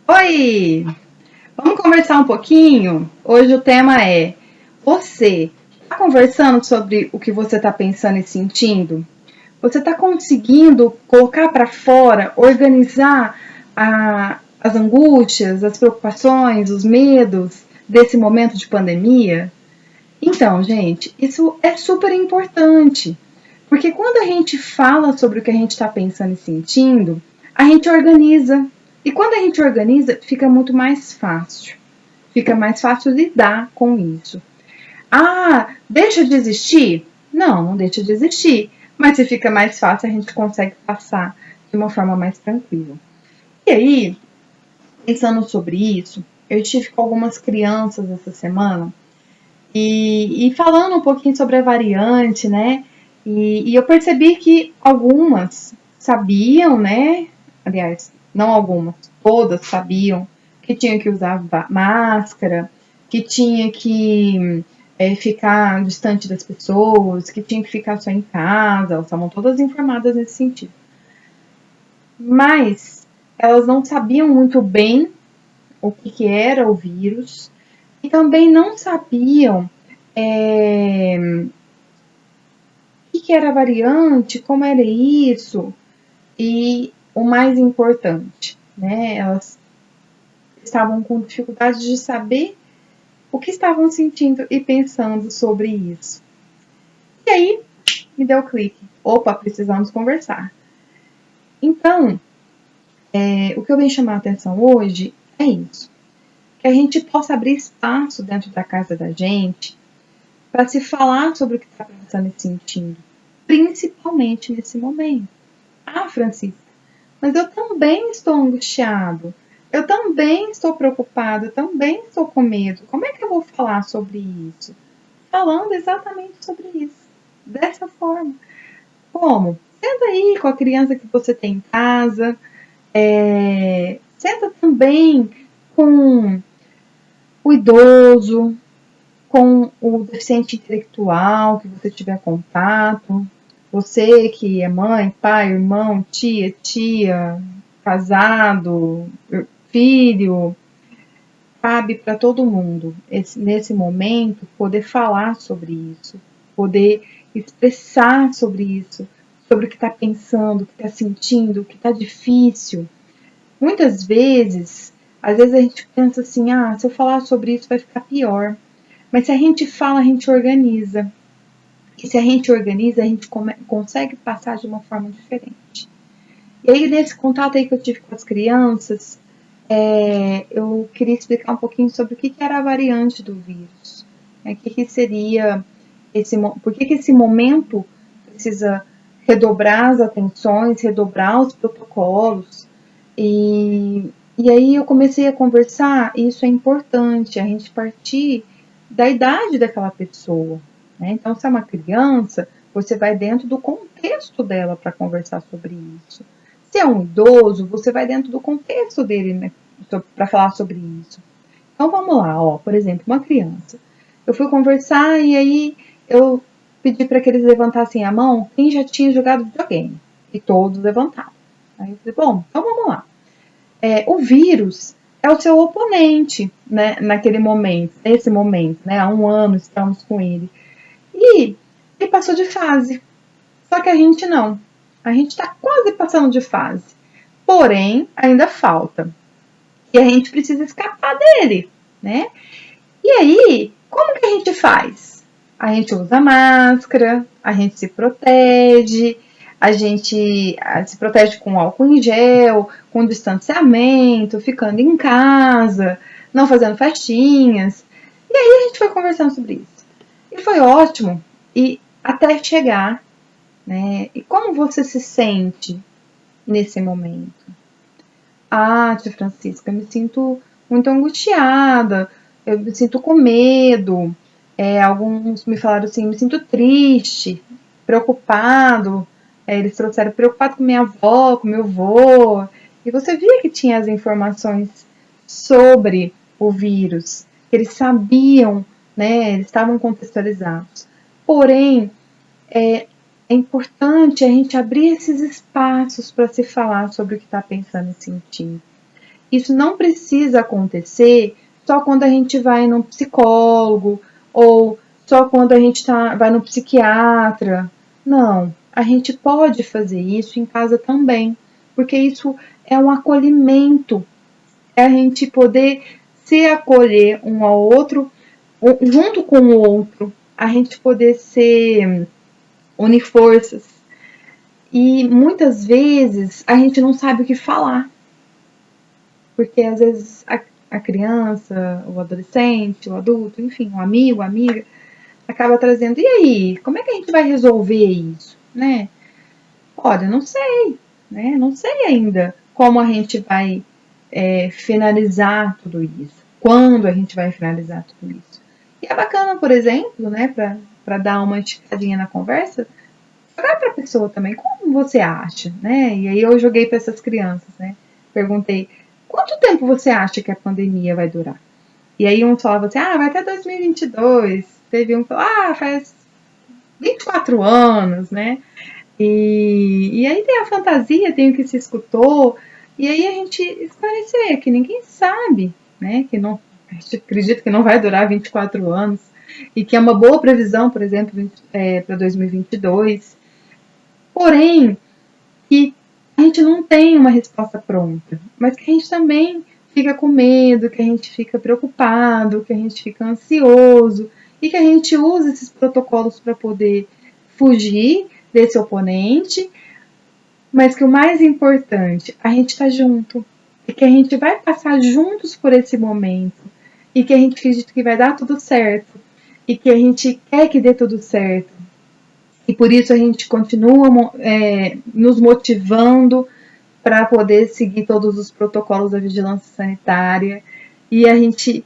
Oi! Vamos conversar um pouquinho? Hoje o tema é: você está conversando sobre o que você está pensando e sentindo? Você está conseguindo colocar para fora, organizar as angústias, as preocupações, os medos desse momento de pandemia? Então, gente, isso é super importante, porque quando a gente fala sobre o que a gente está pensando e sentindo, a gente organiza. E quando a gente organiza, fica muito mais fácil. Fica mais fácil lidar com isso. Ah, deixa de existir? Não, não deixa de existir. Mas se fica mais fácil, a gente consegue passar de uma forma mais tranquila. E aí, pensando sobre isso, eu estive com algumas crianças essa semana e falando um pouquinho sobre a variante, né? E eu percebi que algumas sabiam, né? Aliás, não algumas, todas sabiam que tinha que usar máscara, que tinha que ficar distante das pessoas, que tinha que ficar só em casa, elas estavam todas informadas nesse sentido. Mas elas não sabiam muito bem o que era o vírus e também não sabiam o que era a variante, como era isso, e o mais importante, né? Elas estavam com dificuldade de saber o que estavam sentindo e pensando sobre isso. E aí me deu o clique. Opa, precisamos conversar. Então, o que eu venho chamar a atenção hoje é isso. Que a gente possa abrir espaço dentro da casa da gente para se falar sobre o que está pensando e sentindo, principalmente nesse momento. Ah, Francisca, mas eu também estou angustiado, eu também estou preocupado, eu também estou com medo. Como é que eu vou falar sobre isso? Falando exatamente sobre isso, dessa forma. Como? Senta aí com a criança que você tem em casa, senta também com o idoso, com o deficiente intelectual que você tiver contato, você que é mãe, pai, irmão, tia, casado, filho, cabe para todo mundo, nesse momento, poder falar sobre isso, poder expressar sobre isso, sobre o que está pensando, o que está sentindo, o que está difícil. Muitas vezes, às vezes a gente pensa assim, se eu falar sobre isso vai ficar pior. Mas se a gente fala, a gente organiza. E se a gente organiza, a gente consegue passar de uma forma diferente. E aí, nesse contato aí que eu tive com as crianças, eu queria explicar um pouquinho sobre o que era a variante do vírus. O que seria por que esse momento precisa redobrar as atenções, redobrar os protocolos. E aí eu comecei a conversar, e isso é importante, a gente partir da idade daquela pessoa. Né? Então, se é uma criança, você vai dentro do contexto dela para conversar sobre isso. Se é um idoso, você vai dentro do contexto dele, né, para falar sobre isso. Então vamos lá, por exemplo, uma criança. Eu fui conversar e aí eu pedi para que eles levantassem a mão quem já tinha jogado videogame. E todos levantaram. Aí eu falei, bom, então vamos lá. O vírus é o seu oponente, né, naquele momento, nesse momento, né? Há um ano estamos com ele. E ele passou de fase. Só que a gente não. A gente está quase passando de fase. Porém, ainda falta. E a gente precisa escapar dele, né? E aí, como que a gente faz? A gente usa máscara, a gente se protege, a gente se protege com álcool em gel, com distanciamento, ficando em casa, não fazendo festinhas. E aí a gente foi conversando sobre isso. E foi ótimo, e até chegar, né? E como você se sente nesse momento? Tia Francisca, eu me sinto muito angustiada, eu me sinto com medo. Alguns me falaram assim, me sinto triste, preocupado. Eles trouxeram preocupado com minha avó, com meu avô. E você via que tinha as informações sobre o vírus, que eles sabiam, né? Eles estavam contextualizados. Porém, é importante a gente abrir esses espaços para se falar sobre o que está pensando e sentindo. Isso não precisa acontecer só quando a gente vai num psicólogo ou só quando a gente vai no psiquiatra. Não, a gente pode fazer isso em casa também, porque isso é um acolhimento, é a gente poder se acolher um ao outro, junto com o outro, a gente poder unir forças. E muitas vezes a gente não sabe o que falar, porque às vezes a criança, o adolescente, o adulto, enfim, o amigo, a amiga, acaba trazendo, e aí, como é que a gente vai resolver isso, né? Olha, não sei, né? Não sei ainda como a gente vai finalizar tudo isso, quando a gente vai finalizar tudo isso. E é bacana, por exemplo, né, para dar uma esticadinha na conversa, jogar para a pessoa também, como você acha, né? E aí eu joguei para essas crianças, né? Perguntei, quanto tempo você acha que a pandemia vai durar? E aí um falava assim, vai até 2022. Teve um que falou, faz 24 anos, né? E aí tem a fantasia, tem o que se escutou, e aí a gente esclarecer que ninguém sabe, né? Que não, a gente acredita que não vai durar 24 anos, e que é uma boa previsão, por exemplo, para 2022. Porém, que a gente não tem uma resposta pronta, mas que a gente também fica com medo, que a gente fica preocupado, que a gente fica ansioso e que a gente usa esses protocolos para poder fugir desse oponente, mas que o mais importante, a gente está junto e que a gente vai passar juntos por esse momento e que a gente acredita que vai dar tudo certo e que a gente quer que dê tudo certo. E por isso a gente continua nos motivando para poder seguir todos os protocolos da vigilância sanitária. E a gente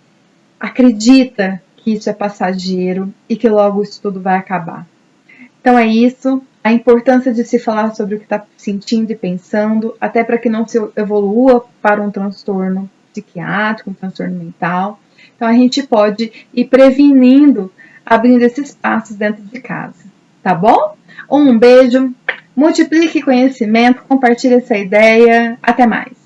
acredita que isso é passageiro e que logo isso tudo vai acabar. Então é isso. A importância de se falar sobre o que está sentindo e pensando, até para que não se evolua para um transtorno psiquiátrico, um transtorno mental. Então a gente pode ir prevenindo, abrindo esses passos dentro de casa. Tá bom? Um beijo, multiplique conhecimento, compartilhe essa ideia. Até mais!